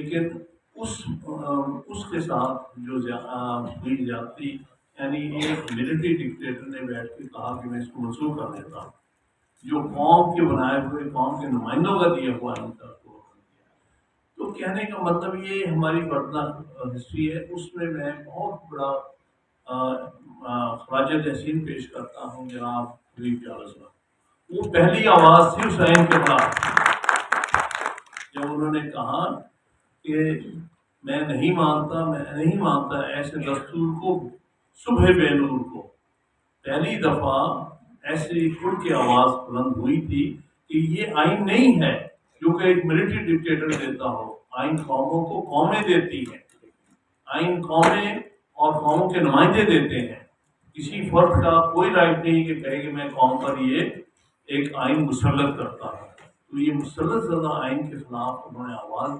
لیکن اس کے ساتھ جو ہوئی جاتی، یعنی ایک ملٹری ڈکٹیٹر نے بیٹھ کے کہا کہ میں اس کو منسوخ کر دیتا ہوں، جو قوم کے بنائے ہوئے قوم کے نمائندوں کا دیا ہوا ان کا کو۔ تو کہنے کا مطلب یہ ہماری پرسنل ہسٹری ہے، اس میں بہت بڑا خواجہ تحسین پیش کرتا ہوں جناب حبیب پیارا صاحب۔ وہ پہلی آواز تھی اس آئین کے خلاف، جب انہوں نے کہا کہ میں نہیں مانتا ایسے دستور کو، صبح بے نور کو۔ پہلی دفعہ ایسی کھل کے آواز بلند ہوئی تھی کہ یہ آئین نہیں ہے جو کہ ایک ملٹری ڈکٹیٹر دیتا ہو، آئین قوموں کو قومیں دیتی ہیں، آئین قومیں اور قوموں کے نمائندے دیتے ہیں۔ کسی فرد کا کوئی رائٹ نہیں کہ کہے کہ میں قوم پر یہ ایک آئین مسلط کرتا ہوں۔ تو یہ مسلط زدہ آئین کے خلاف انہوں نے آواز